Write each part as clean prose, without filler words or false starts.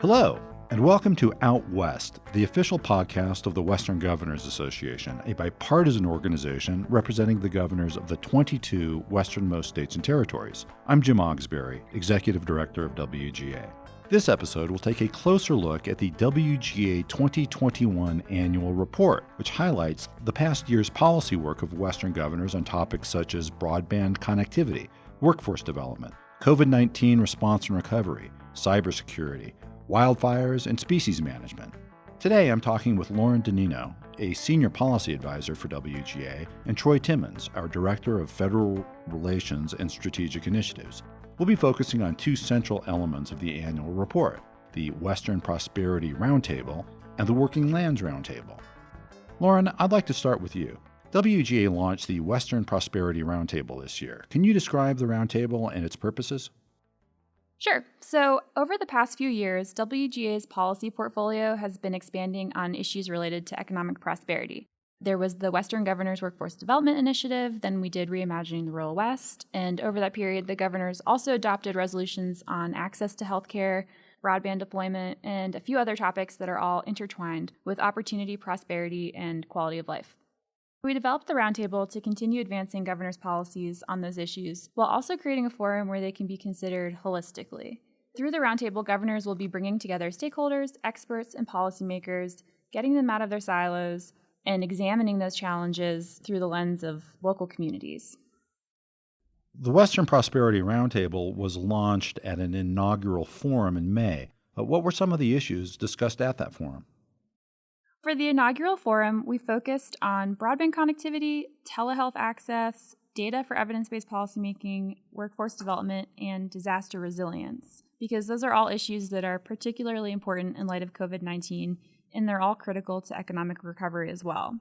Hello, and welcome to Out West, the official podcast of the Western Governors Association, a bipartisan organization representing the governors of the 22 westernmost states and territories. I'm Jim Ogsbury, Executive Director of WGA. This episode will take a closer look at the WGA 2021 Annual Report, which highlights the past year's policy work of Western governors on topics such as broadband connectivity, workforce development, COVID-19 response and recovery, cybersecurity, wildfires, and species management. Today, I'm talking with DeNinno, a senior policy advisor for WGA, and Troy Timmons, our Director of Federal Relations and Strategic Initiatives. We'll be focusing on two central elements of the annual report, the Western Prosperity Roundtable and the Working Lands Roundtable. Lauren, I'd like to start with you. WGA launched the Western Prosperity Roundtable this year. Can you describe the roundtable and its purposes? Sure. So over the past few years, WGA's policy portfolio has been expanding on issues related to economic prosperity. There was the Western Governors Workforce Development Initiative, then we did Reimagining the Rural West, and over that period, the governors also adopted resolutions on access to healthcare, broadband deployment, and a few other topics that are all intertwined with opportunity, prosperity, and quality of life. We developed the roundtable to continue advancing governors' policies on those issues while also creating a forum where they can be considered holistically. Through the roundtable, governors will be bringing together stakeholders, experts, and policymakers, getting them out of their silos, and examining those challenges through the lens of local communities. The Western Prosperity Roundtable was launched at an inaugural forum in May. What were some of the issues discussed at that forum? For the inaugural forum, we focused on broadband connectivity, telehealth access, data for evidence-based policymaking, workforce development, and disaster resilience, because those are all issues that are particularly important in light of COVID-19, and they're all critical to economic recovery as well.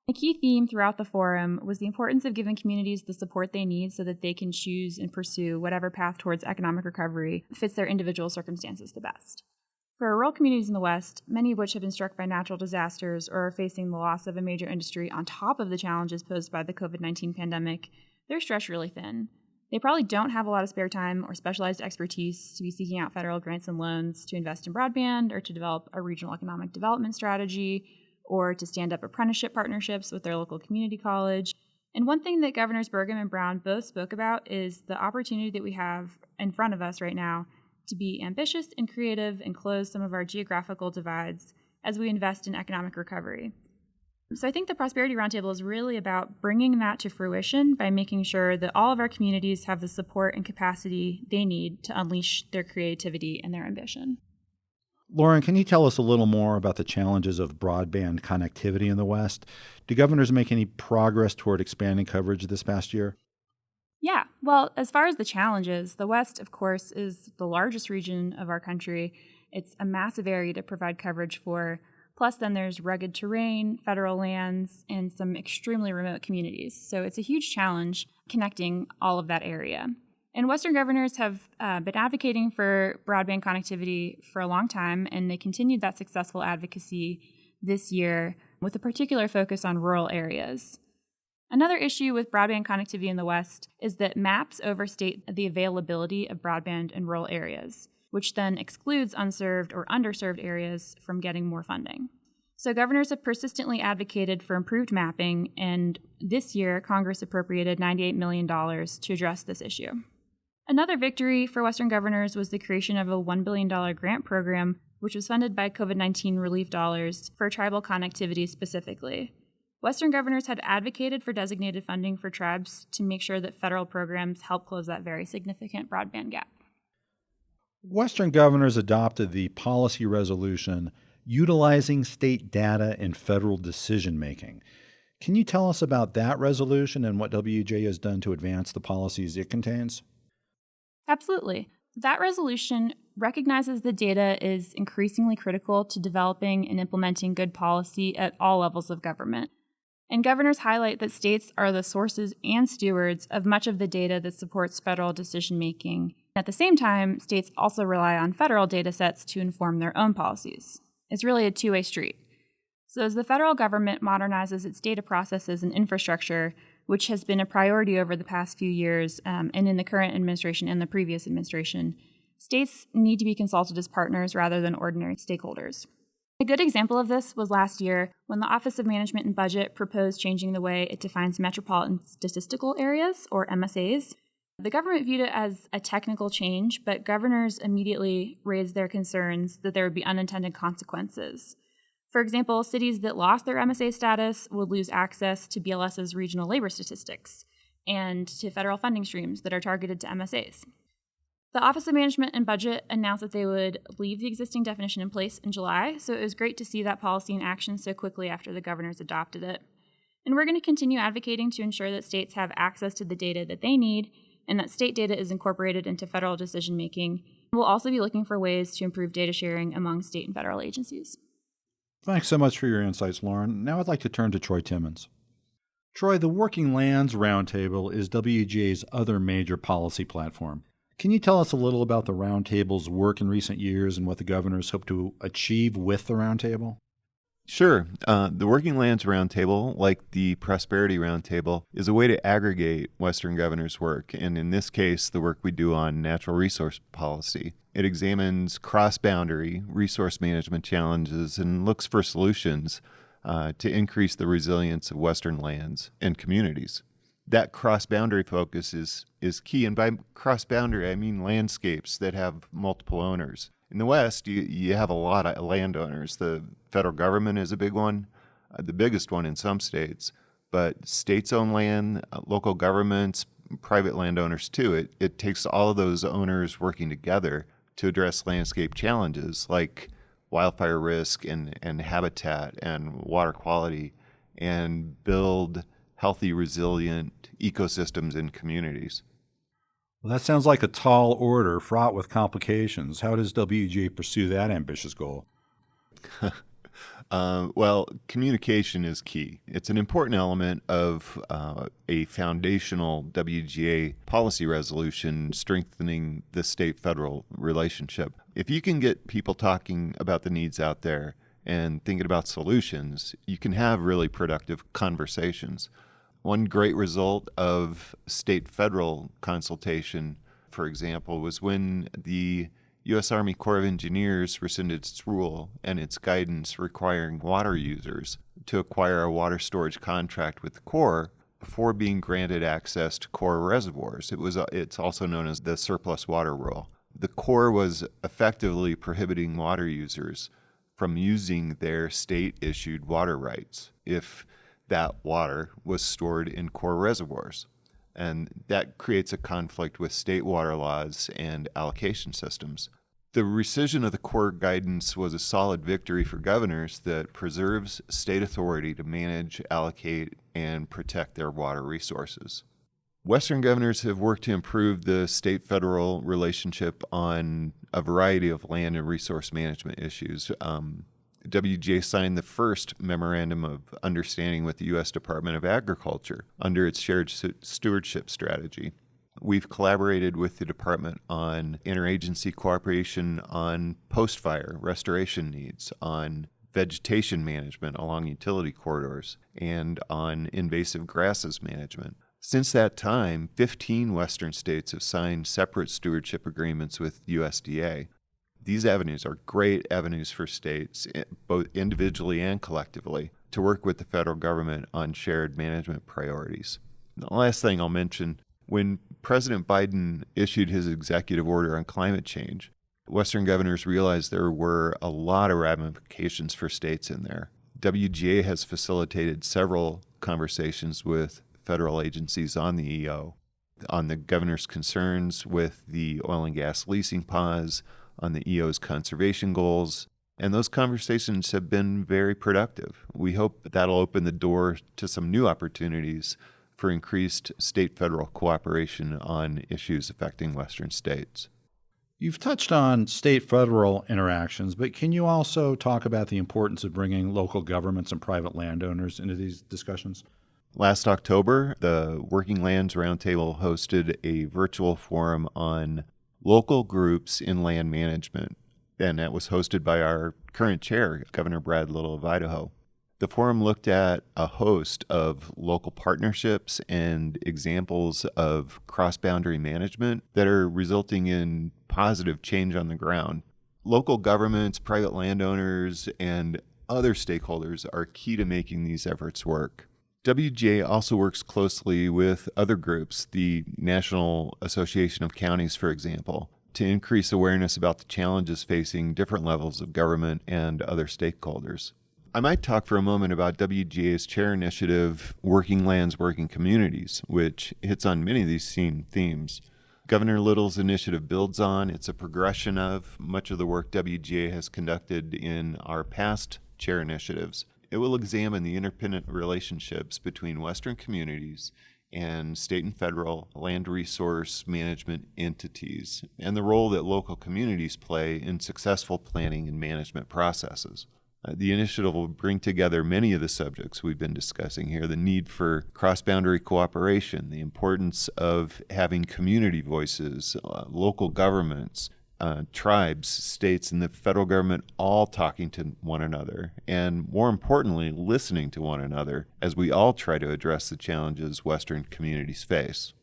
A key theme throughout the forum was the importance of giving communities the support they need so that they can choose and pursue whatever path towards economic recovery fits their individual circumstances the best. For rural communities in the West, many of which have been struck by natural disasters or are facing the loss of a major industry on top of the challenges posed by the COVID-19 pandemic, they're stretched really thin. They probably don't have a lot of spare time or specialized expertise to be seeking out federal grants and loans to invest in broadband or to develop a regional economic development strategy or to stand up apprenticeship partnerships with their local community college. And one thing that Governors Burgum and Brown both spoke about is the opportunity that we have in front of us right now to be ambitious and creative and close some of our geographical divides as we invest in economic recovery. So I think the Prosperity Roundtable is really about bringing that to fruition by making sure that all of our communities have the support and capacity they need to unleash their creativity and their ambition. Lauren, can you tell us a little more about the challenges of broadband connectivity in the West? Do governors make any progress toward expanding coverage this past year? Yeah, well, as far as the challenges, the West, of course, is the largest region of our country. It's a massive area to provide coverage for. Plus, then there's rugged terrain, federal lands, and some extremely remote communities. So it's a huge challenge connecting all of that area. And Western governors have been advocating for broadband connectivity for a long time, and they continued that successful advocacy this year with a particular focus on rural areas. Another issue with broadband connectivity in the West is that maps overstate the availability of broadband in rural areas, which then excludes unserved or underserved areas from getting more funding. So governors have persistently advocated for improved mapping, and this year Congress appropriated $98 million to address this issue. Another victory for Western governors was the creation of a $1 billion grant program, which was funded by COVID-19 relief dollars for tribal connectivity specifically. Western governors had advocated for designated funding for tribes to make sure that federal programs help close that very significant broadband gap. Western governors adopted the policy resolution utilizing state data in federal decision-making. Can you tell us about that resolution and what WGA has done to advance the policies it contains? Absolutely. That resolution recognizes that data is increasingly critical to developing and implementing good policy at all levels of government. And governors highlight that states are the sources and stewards of much of the data that supports federal decision-making. At the same time, states also rely on federal data sets to inform their own policies. It's really a two-way street. So as the federal government modernizes its data processes and infrastructure, which has been a priority over the past few years and in the current administration and the previous administration, States need to be consulted as partners rather than ordinary stakeholders. A good example of this was last year when the Office of Management and Budget proposed changing the way it defines metropolitan statistical areas, or MSAs. The government viewed it as a technical change, but governors immediately raised their concerns that there would be unintended consequences. For example, cities that lost their MSA status would lose access to BLS's regional labor statistics and to federal funding streams that are targeted to MSAs. The Office of Management and Budget announced that they would leave the existing definition in place in July, so it was great to see that policy in action so quickly after the governors adopted it. And we're going to continue advocating to ensure that states have access to the data that they need and that state data is incorporated into federal decision-making. We'll also be looking for ways to improve data sharing among state and federal agencies. Thanks so much for your insights, Lauren. Now I'd like to turn to Troy Timmons. Troy, the Working Lands Roundtable is WGA's other major policy platform. Can you tell us a little about the Roundtable's work in recent years and what the governors hope to achieve with the Roundtable? Sure. The Working Lands Roundtable, like the Prosperity Roundtable, is a way to aggregate Western governors' work, and in this case, the work we do on natural resource policy. It examines cross-boundary resource management challenges and looks for solutions to increase the resilience of Western lands and communities. That cross-boundary focus is key, and by cross-boundary, I mean landscapes that have multiple owners. In the West, you have a lot of landowners. The federal government is a big one, the biggest one in some states, but states own land, local governments, private landowners too. It takes all of those owners working together to address landscape challenges like wildfire risk and habitat and water quality and build healthy, resilient ecosystems in communities. Well, that sounds like a tall order fraught with complications. How does WGA pursue that ambitious goal? Well, communication is key. It's an important element of a foundational WGA policy resolution strengthening the state-federal relationship. If you can get people talking about the needs out there and thinking about solutions, you can have really productive conversations. One great result of state-federal consultation, for example, was when the U.S. Army Corps of Engineers rescinded its rule and its guidance requiring water users to acquire a water storage contract with the Corps before being granted access to Corps reservoirs. It's also known as the surplus water rule. The Corps was effectively prohibiting water users from using their state-issued water rights if that water was stored in Corps reservoirs. And that creates a conflict with state water laws and allocation systems. The rescission of the Corps guidance was a solid victory for governors that preserves state authority to manage, allocate, and protect their water resources. Western governors have worked to improve the state-federal relationship on a variety of land and resource management issues. WGA signed the first Memorandum of Understanding with the U.S. Department of Agriculture under its shared stewardship strategy. We've collaborated with the department on interagency cooperation on post-fire restoration needs, on vegetation management along utility corridors, and on invasive grasses management. Since that time, 15 Western states have signed separate stewardship agreements with USDA. These avenues are great avenues for states, both individually and collectively, to work with the federal government on shared management priorities. The last thing I'll mention, when President Biden issued his executive order on climate change, Western governors realized there were a lot of ramifications for states in there. WGA has facilitated several conversations with federal agencies on the EO, on the governor's concerns with the oil and gas leasing pause, on the EO's conservation goals, and those conversations have been very productive. We hope that'll open the door to some new opportunities for increased state-federal cooperation on issues affecting Western states. You've touched on state-federal interactions, but can you also talk about the importance of bringing local governments and private landowners into these discussions? Last October, the Working Lands Roundtable hosted a virtual forum on local groups in land management, and that was hosted by our current chair, Governor Brad Little of Idaho. The forum looked at a host of local partnerships and examples of cross-boundary management that are resulting in positive change on the ground. Local governments, private landowners, and other stakeholders are key to making these efforts work. WGA also works closely with other groups, the National Association of Counties, for example, to increase awareness about the challenges facing different levels of government and other stakeholders. I might talk for a moment about WGA's chair initiative, Working Lands, Working Communities, which hits on many of these same themes. Governor Little's initiative builds on, it's a progression of much of the work WGA has conducted in our past chair initiatives. It will examine the interdependent relationships between Western communities and state and federal land resource management entities, and the role that local communities play in successful planning and management processes. The initiative will bring together many of the subjects we've been discussing here, the need for cross-boundary cooperation, the importance of having community voices, local governments, tribes, states, and the federal government all talking to one another, and more importantly, listening to one another as we all try to address the challenges Western communities face.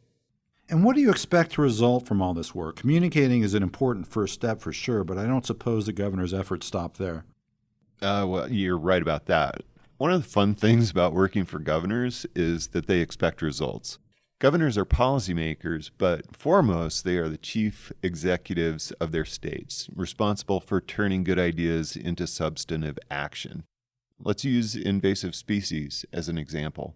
And what do you expect to result from all this work? Communicating is an important first step for sure, but I don't suppose the governor's efforts stop there. Well, you're right about that. One of the fun things about working for governors is that they expect results. Governors are policymakers, but foremost, they are the chief executives of their states, responsible for turning good ideas into substantive action. Let's use invasive species as an example.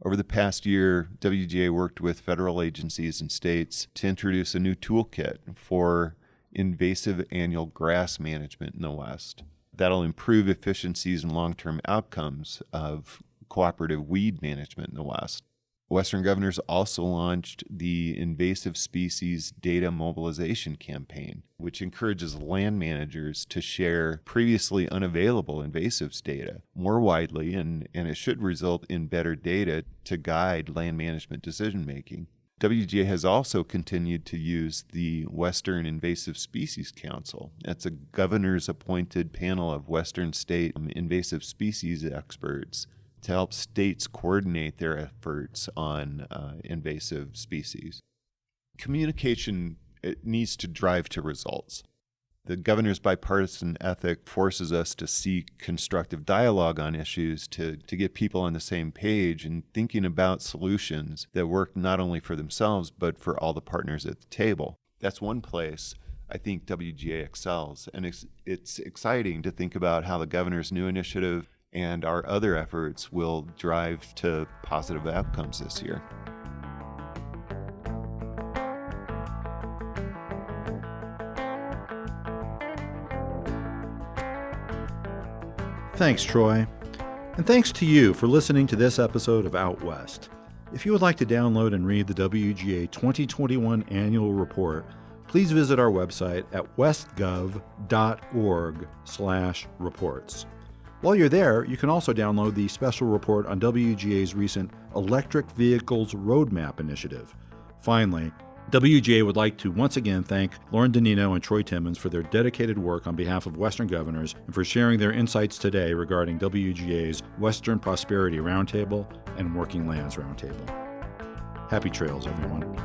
Over the past year, WGA worked with federal agencies and states to introduce a new toolkit for invasive annual grass management in the West. That'll improve efficiencies and long-term outcomes of cooperative weed management in the West. Western governors also launched the Invasive Species Data Mobilization Campaign, which encourages land managers to share previously unavailable invasives data more widely, and it should result in better data to guide land management decision-making. WGA has also continued to use the Western Invasive Species Council. That's a governor's appointed panel of Western state invasive species experts to help states coordinate their efforts on invasive species. Communication, it needs to drive to results. The governor's bipartisan ethic forces us to seek constructive dialogue on issues to get people on the same page and thinking about solutions that work not only for themselves, but for all the partners at the table. That's one place I think WGA excels, and it's exciting to think about how the governor's new initiative and our other efforts will drive to positive outcomes this year. Thanks, Troy. And thanks to you for listening to this episode of Out West. If you would like to download and read the WGA 2021 annual report, please visit our website at westgov.org/reports. While you're there, you can also download the special report on WGA's recent Electric Vehicles Roadmap initiative. Finally, WGA would like to once again thank Lauren DeNinno and Troy Timmons for their dedicated work on behalf of Western governors and for sharing their insights today regarding WGA's Western Prosperity Roundtable and Working Lands Roundtable. Happy trails, everyone.